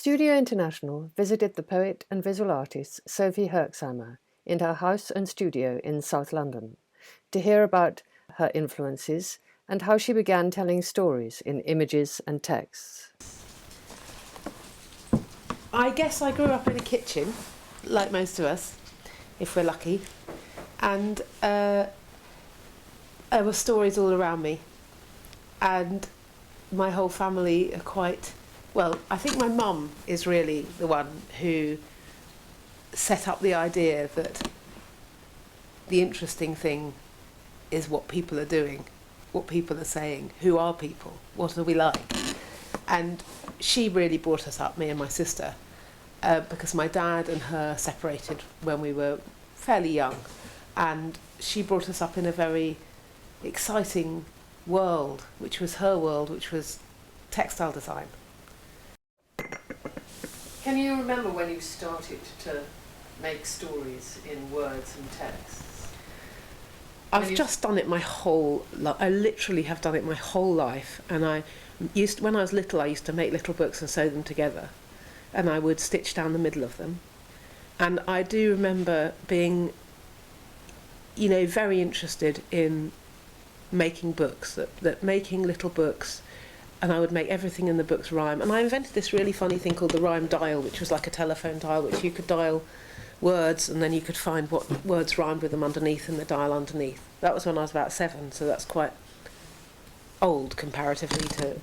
Studio International visited the poet and visual artist Sophie Herxheimer in her house and studio in South London to hear about her influences and how she began telling stories in images and texts. I guess I grew up in a kitchen, like most of us, if we're lucky, and there were stories all around me, and my whole family are quite, well, I think my mum is really the one who set up the idea that the interesting thing is what people are doing, what people are saying, who are people, what are we like. And she really brought us up, me and my sister, because my dad and her separated when we were fairly young, and she brought us up in a very exciting world, which was her world, which was textile design. Can you remember when you started to make stories in words and texts? I've just done it my whole life. I literally have done it my whole life. And when I was little, I used to make little books and sew them together. And I would stitch down the middle of them. And I do remember being, very interested in making books, that making little books, and I would make everything in the books rhyme. And I invented this really funny thing called the rhyme dial, which was like a telephone dial, which you could dial words and then you could find what words rhymed with them underneath in the dial underneath. That was when I was about 7, so that's quite old comparatively to,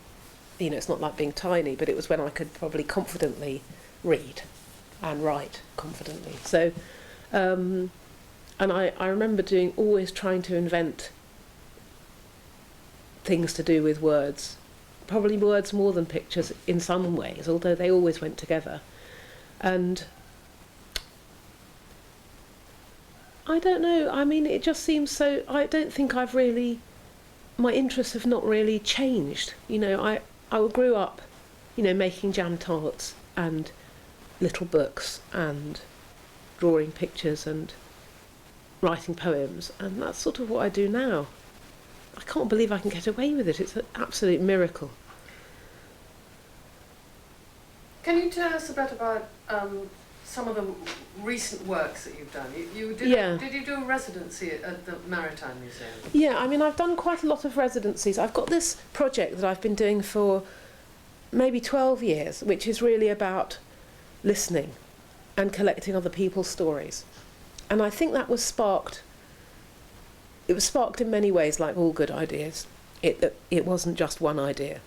it's not like being tiny, but it was when I could probably confidently read and write confidently. So, and I remember always trying to invent things to do with words, probably words more than pictures in some ways, although they always went together. And I don't know, it just seems so, I don't think my interests have not really changed. I grew up, making jam tarts and little books and drawing pictures and writing poems, and that's sort of what I do now. I can't believe I can get away with it. It's an absolute miracle. Can you tell us a bit about some of the recent works that you've done? Did you do a residency at the Maritime Museum? Yeah, I've done quite a lot of residencies. I've got this project that I've been doing for maybe 12 years, which is really about listening and collecting other people's stories. And I think that was sparked. It was sparked in many ways, like all good ideas. It wasn't just one idea.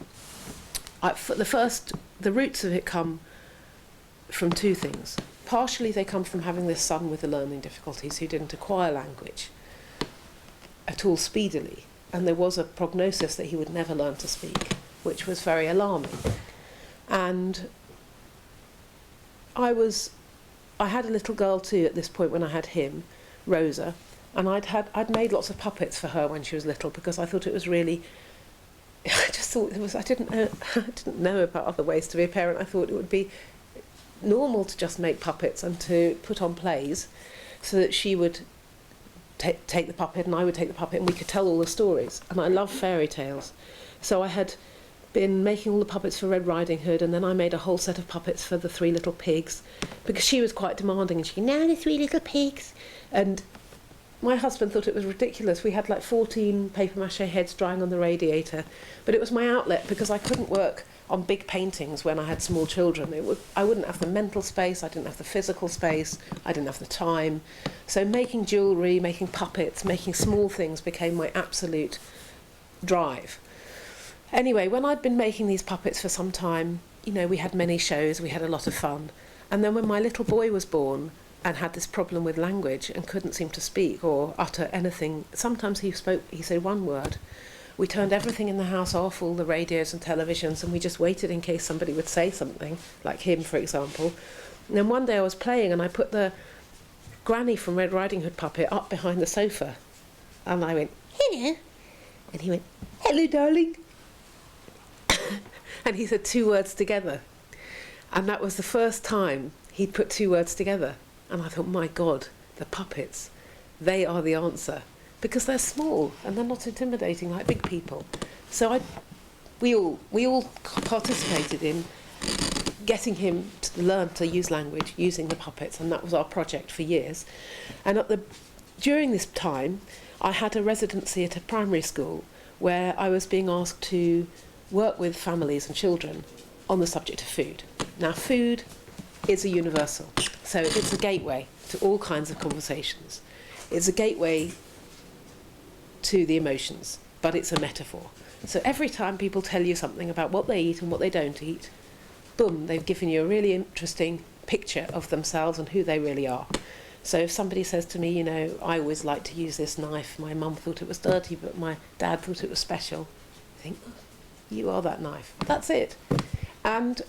The roots of it come from two things. Partially they come from having this son with the learning difficulties who didn't acquire language at all speedily, and there was a prognosis that he would never learn to speak, which was very alarming. And I had a little girl too at this point when I had him, Rosa, and I'd made lots of puppets for her when she was little, because I thought it was really, I didn't know about other ways to be a parent. I thought it would be normal to just make puppets and to put on plays so that she would take the puppet and I would take the puppet and we could tell all the stories. And I love fairy tales. So I had been making all the puppets for Red Riding Hood, and then I made a whole set of puppets for the 3 Little Pigs, because she was quite demanding, and she, now the 3 Little Pigs. And my husband thought it was ridiculous. We had like 14 papier-mâché heads drying on the radiator, but it was my outlet because I couldn't work on big paintings when I had small children. I wouldn't have the mental space, I didn't have the physical space, I didn't have the time. So making jewellery, making puppets, making small things became my absolute drive. Anyway, when I'd been making these puppets for some time, we had many shows, we had a lot of fun. And then when my little boy was born and had this problem with language and couldn't seem to speak or utter anything, sometimes he said one word. We turned everything in the house off, all the radios and televisions, and we just waited in case somebody would say something, like him, for example. And then one day I was playing and I put the Granny from Red Riding Hood puppet up behind the sofa. And I went, hello. And he went, hello, darling. And he said 2 words together. And that was the first time he'd put 2 words together. And I thought, my God, the puppets, they are the answer. Because they're small and they're not intimidating like big people. So we all participated in getting him to learn to use language using the puppets, and that was our project for years. And during this time, I had a residency at a primary school where I was being asked to work with families and children on the subject of food. Now, food is a universal, so it's a gateway to all kinds of conversations. It's a gateway to the emotions, but it's a metaphor. So every time people tell you something about what they eat and what they don't eat, boom, they've given you a really interesting picture of themselves and who they really are. So if somebody says to me, you know, I always like to use this knife, my mum thought it was dirty, but my dad thought it was special, I think, oh, you are that knife. That's it. And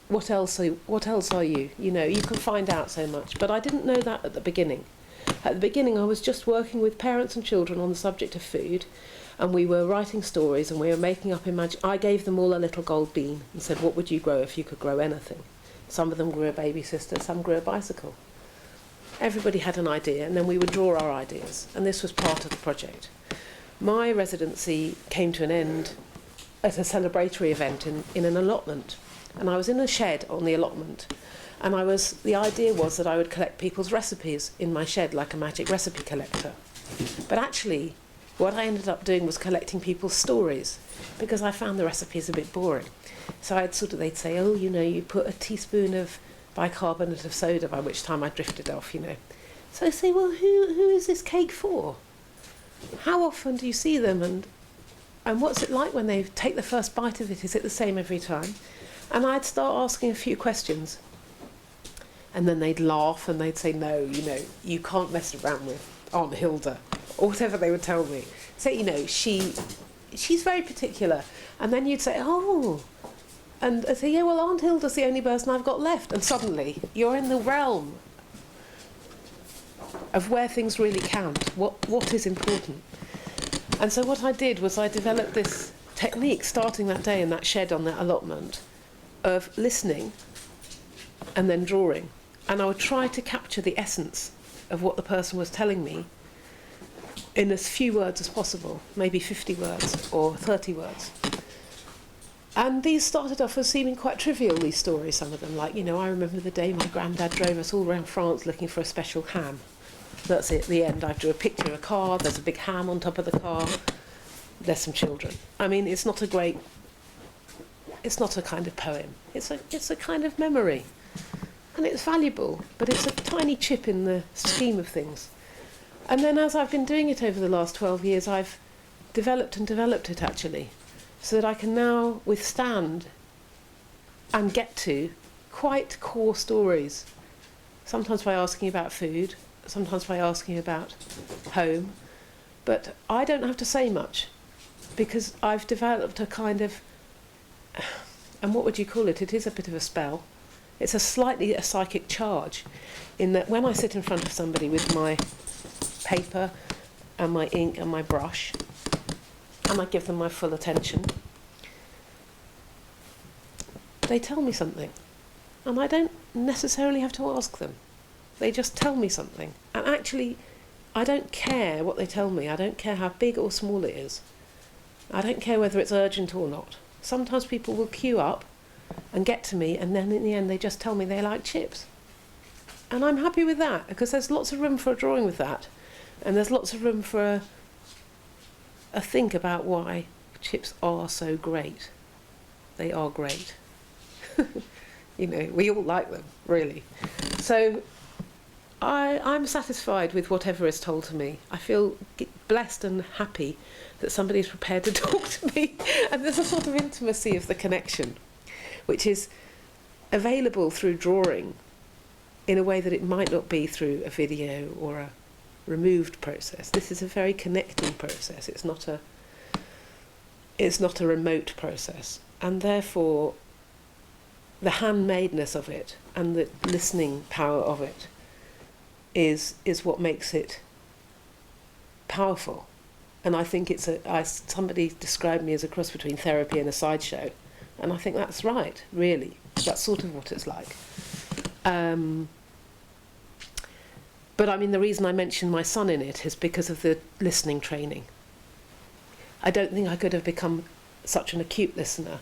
what else are you? You know, you can find out so much. But I didn't know that at the beginning. At the beginning, I was just working with parents and children on the subject of food, and we were writing stories and we were making up I gave them all a little gold bean and said, what would you grow if you could grow anything? Some of them grew a baby sister, some grew a bicycle. Everybody had an idea, and then we would draw our ideas, and this was part of the project. My residency came to an end at a celebratory event in an allotment, and I was in a shed on the allotment, and the idea was that I would collect people's recipes in my shed like a magic recipe collector. But actually, what I ended up doing was collecting people's stories, because I found the recipes a bit boring. So they'd say, oh, you know, you put a teaspoon of bicarbonate of soda, by which time I drifted off, you know. So I say, well, who is this cake for? How often do you see them, and what's it like when they take the first bite of it? Is it the same every time? And I'd start asking a few questions. And then they'd laugh and they'd say, no, you know, you can't mess around with Aunt Hilda, or whatever they would tell me. So, you know, she's very particular. And then you'd say, oh. And I'd say, yeah, well, Aunt Hilda's the only person I've got left. And suddenly, you're in the realm of where things really count, what is important. And so what I did was I developed this technique, starting that day in that shed on that allotment, of listening and then drawing. And I would try to capture the essence of what the person was telling me in as few words as possible, maybe 50 words or 30 words. And these started off as seeming quite trivial, these stories, some of them. Like, you know, I remember the day my granddad drove us all around France looking for a special ham. That's it, at the end I drew a picture of a car, there's a big ham on top of the car, there's some children. I mean, it's not a kind of poem, it's a kind of memory. And it's valuable, but it's a tiny chip in the scheme of things. And then as I've been doing it over the last 12 years, I've developed it actually, so that I can now withstand and get to quite core stories, sometimes by asking about food, sometimes by asking about home, but I don't have to say much, because I've developed a kind of, and what would you call it? It is a bit of a spell. It's a psychic charge, in that when I sit in front of somebody with my paper and my ink and my brush, and I give them my full attention, they tell me something, and I don't necessarily have to ask them. They just tell me something, and actually I don't care what they tell me. I don't care how big or small it is. I don't care whether it's urgent or not. Sometimes people will queue up and get to me, and then in the end they just tell me they like chips. And I'm happy with that, because there's lots of room for a drawing with that, and there's lots of room for a think about why chips are so great. They are great. You know, we all like them, really. So I'm satisfied with whatever is told to me. I feel blessed and happy that somebody's prepared to talk to me, and there's a sort of intimacy of the connection, which is available through drawing in a way that it might not be through a video or a removed process. This is a very connecting process. It's not a remote process, and therefore the handmadeness of it and the listening power of it is what makes it powerful. And I think somebody described me as a cross between therapy and a sideshow, and I think that's right, really. That's sort of what it's like. But I mean, the reason I mention my son in it is because of the listening training. I don't think I could have become such an acute listener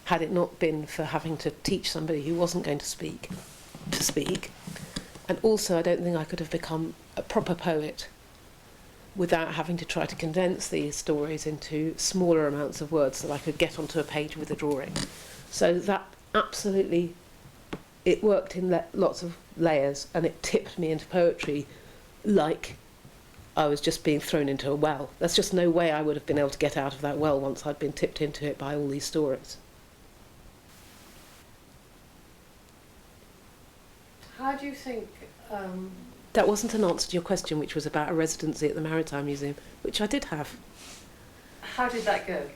had it not been for having to teach somebody who wasn't going to speak. And also, I don't think I could have become a proper poet without having to try to condense these stories into smaller amounts of words that I could get onto a page with a drawing. So that absolutely, it worked in lots of layers, and it tipped me into poetry like I was just being thrown into a well. There's just no way I would have been able to get out of that well once I'd been tipped into it by all these stories. How do you think... That wasn't an answer to your question, which was about a residency at the Maritime Museum, which I did have. How did that go?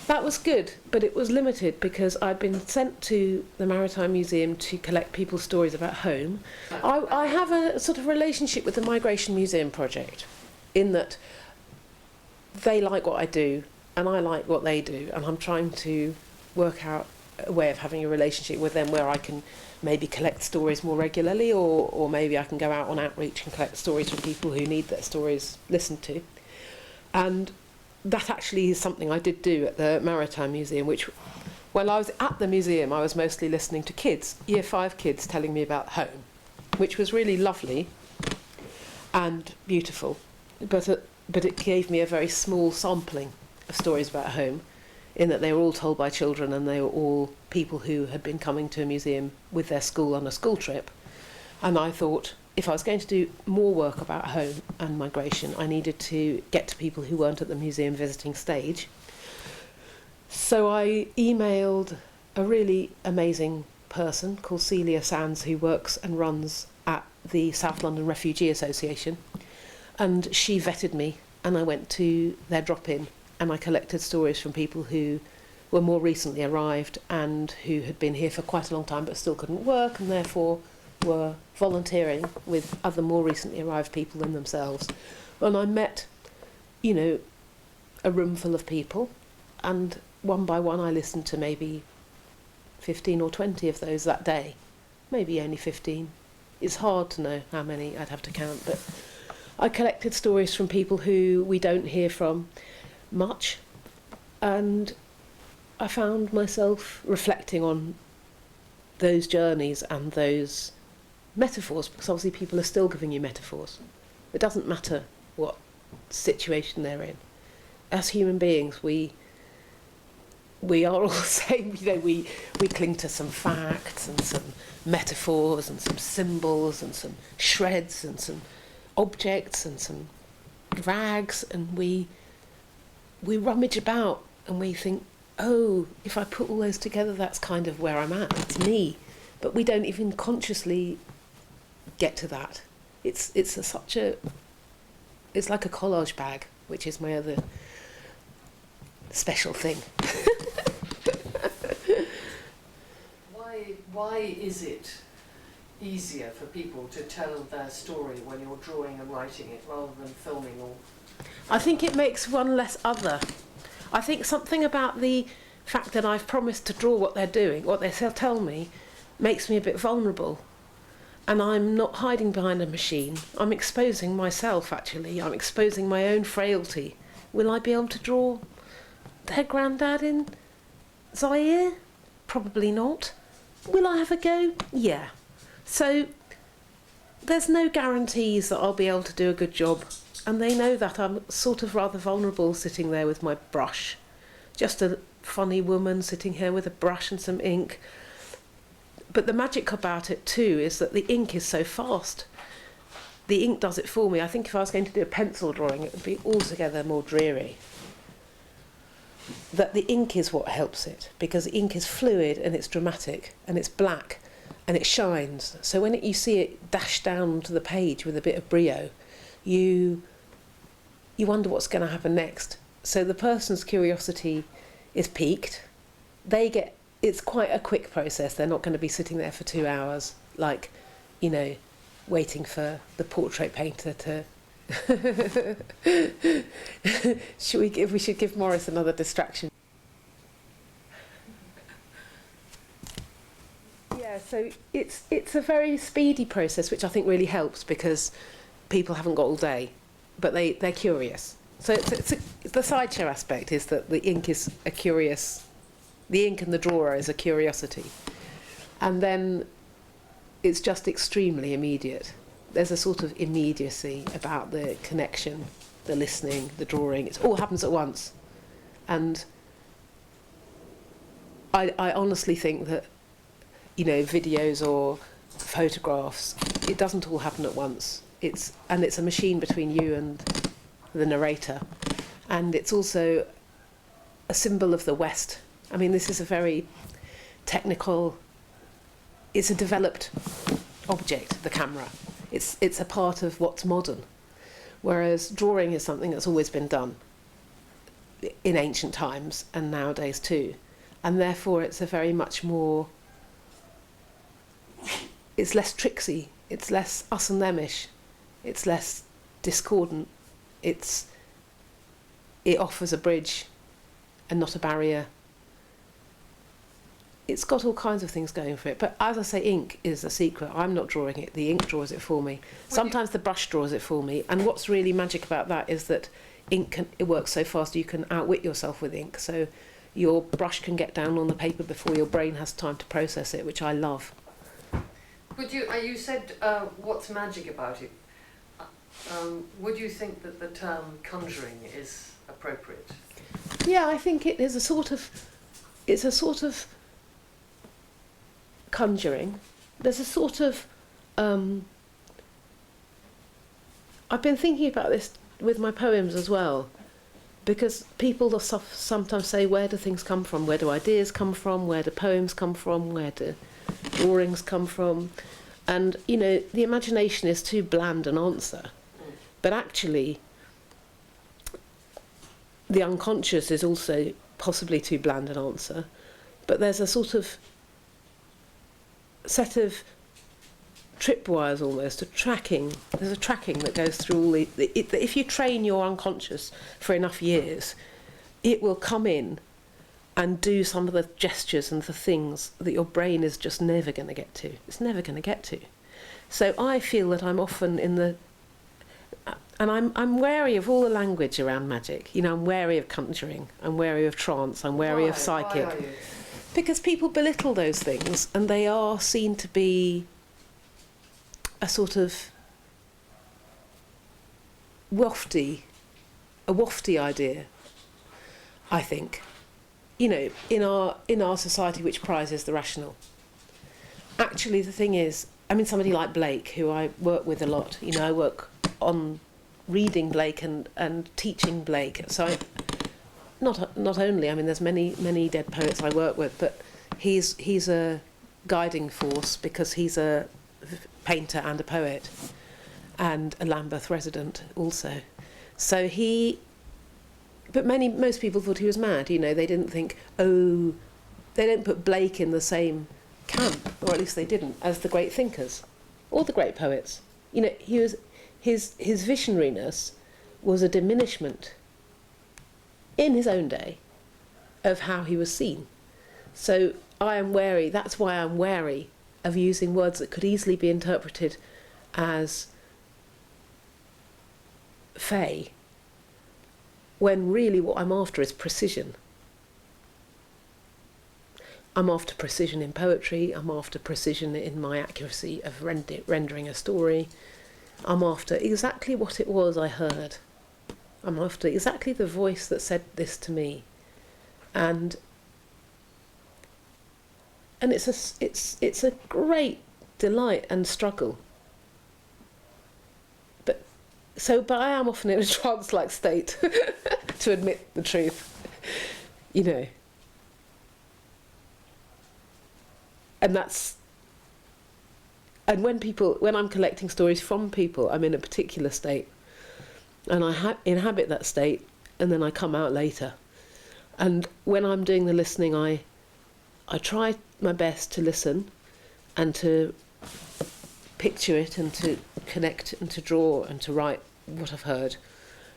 That was good, but it was limited because I'd been sent to the Maritime Museum to collect people's stories about home. I have a sort of relationship with the Migration Museum project, in that they like what I do and I like what they do, and I'm trying to work out a way of having a relationship with them where I can maybe collect stories more regularly, or maybe I can go out on outreach and collect stories from people who need their stories listened to. And that actually is something I did do at the Maritime Museum, which, when I was at the museum, I was mostly listening to kids, Year 5 kids, telling me about home, which was really lovely and beautiful. But it gave me a very small sampling of stories about home, in that they were all told by children, and they were all people who had been coming to a museum with their school on a school trip. And I thought, if I was going to do more work about home and migration, I needed to get to people who weren't at the museum visiting stage. So I emailed a really amazing person called Celia Sands, who works and runs at the South London Refugee Association. And she vetted me, and I went to their drop-in, and I collected stories from people who were more recently arrived and who had been here for quite a long time but still couldn't work, and therefore were volunteering with other more recently arrived people than themselves. And I met, a room full of people, and one by one I listened to maybe 15 or 20 of those that day. Maybe only 15. It's hard to know how many, I'd have to count, but I collected stories from people who we don't hear from much, and I found myself reflecting on those journeys and those metaphors, because obviously people are still giving you metaphors. It doesn't matter what situation they're in. As human beings, we are all the same. We cling to some facts and some metaphors and some symbols and some shreds and some objects and some rags, and we rummage about and we think, oh, if I put all those together, that's kind of where I'm at. It's me. But we don't even consciously get to that. It's like a collage bag, which is my other special thing. Why is it easier for people to tell their story when you're drawing and writing it rather than filming or... I think it makes one less other. I think something about the fact that I've promised to draw what they're doing, what they tell me, makes me a bit vulnerable. And I'm not hiding behind a machine. I'm exposing myself, actually. I'm exposing my own frailty. Will I be able to draw their granddad in Zaire? Probably not. Will I have a go? Yeah. So there's no guarantees that I'll be able to do a good job. And they know that I'm sort of rather vulnerable sitting there with my brush. Just a funny woman sitting here with a brush and some ink. But the magic about it too is that the ink is so fast. The ink does it for me. I think if I was going to do a pencil drawing, it would be altogether more dreary. That the ink is what helps it, because the ink is fluid and it's dramatic and it's black and it shines. So when you see it dash down to the page with a bit of brio, you wonder what's going to happen next. So the person's curiosity is piqued. It's quite a quick process. They're not going to be sitting there for 2 hours, like, waiting for the portrait painter to... We should give Maurice another distraction. Yeah, so it's a very speedy process, which I think really helps because people haven't got all day, but they're curious. So the sideshow aspect is that the ink is a curious The ink and the drawer is a curiosity. And then it's just extremely immediate. There's a sort of immediacy about the connection, the listening, the drawing. It all happens at once. And I honestly think that, you know, videos or photographs, it doesn't all happen at once. It's a machine between you and the narrator. And it's also a symbol of the West. I mean, this is a very technical, it's a developed object, the camera. It's a part of what's modern. Whereas drawing is something that's always been done in ancient times and nowadays too. And therefore it's a very much more, it's less tricksy, it's less us and them-ish, it's less discordant, it offers a bridge and not a barrier. It's got all kinds of things going for it. But as I say, ink is the secret. I'm not drawing it, the ink draws it for me. Sometimes the brush draws it for me. And what's really magic about that is that it works so fast you can outwit yourself with ink. So your brush can get down on the paper before your brain has time to process it, which I love. Would you said what's magic about it? Would you think that the term conjuring is appropriate? Yeah, I think it is it's a sort of conjuring. There's a sort of I've been thinking about this with my poems as well, because people will sometimes say, where do things come from? Where do ideas come from? Where do poems come from? Where do drawings come from? And, you know, the imagination is too bland an answer. But actually, the unconscious is also possibly too bland an answer. But there's a sort of set of tripwires almost, there's a tracking that goes through all if you train your unconscious for enough years, it will come in and do some of the gestures and the things that your brain is just never going to get to. It's never going to get to. So I feel that I'm often and I'm wary of all the language around magic. You know, I'm wary of conjuring, I'm wary of trance, I'm wary of psychic. Why are you? Because people belittle those things and they are seen to be a sort of wafty idea, I think. You know, in our society which prizes the rational. Actually, the thing is, I mean, somebody like Blake, who I work with a lot, you know, I work on reading Blake and teaching Blake. So not only, I mean, there's many dead poets I work with, but he's a guiding force because he's a painter and a poet and a Lambeth resident also. So but most people thought he was mad, you know, they didn't think, they didn't put Blake in the same camp, or at least they didn't, as the great thinkers or the great poets. You know, his visionariness was a diminishment in his own day of how he was seen. So that's why I'm wary of using words that could easily be interpreted as fey, when really what I'm after is precision. I'm after precision in poetry, I'm after precision in my accuracy of rendering a story. I'm after exactly what it was I heard. I'm after exactly the voice that said this to me. And it's a great delight and struggle. But I am often in a trance-like state to admit the truth, you know. And when I'm collecting stories from people, I'm in a particular state, and I inhabit that state, and then I come out later. And when I'm doing the listening, I try my best to listen and to picture it and to connect and to draw and to write what I've heard.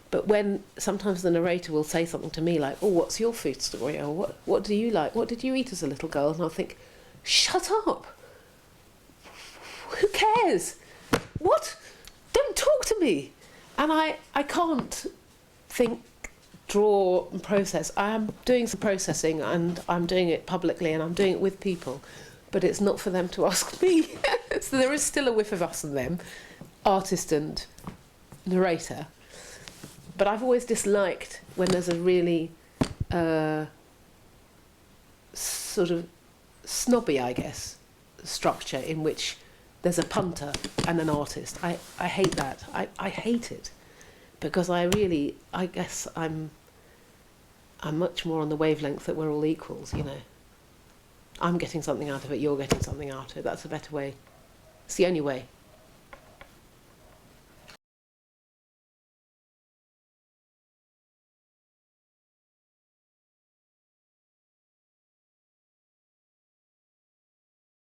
But when sometimes the narrator will say something to me like, oh, what's your food story? Or what do you like? What did you eat as a little girl? And I'll think, shut up. Who cares? What? Don't talk to me. And I can't think draw and process. I am doing some processing, and I'm doing it publicly, and I'm doing it with people, but it's not for them to ask me. So there is still a whiff of us and them, artist and narrator. But I've always disliked when there's a really sort of snobby, I guess, structure in which there's a punter and an artist. I hate that. I hate it, because I guess I'm much more on the wavelength that we're all equals, you know. I'm getting something out of it, you're getting something out of it. That's a better way. It's the only way.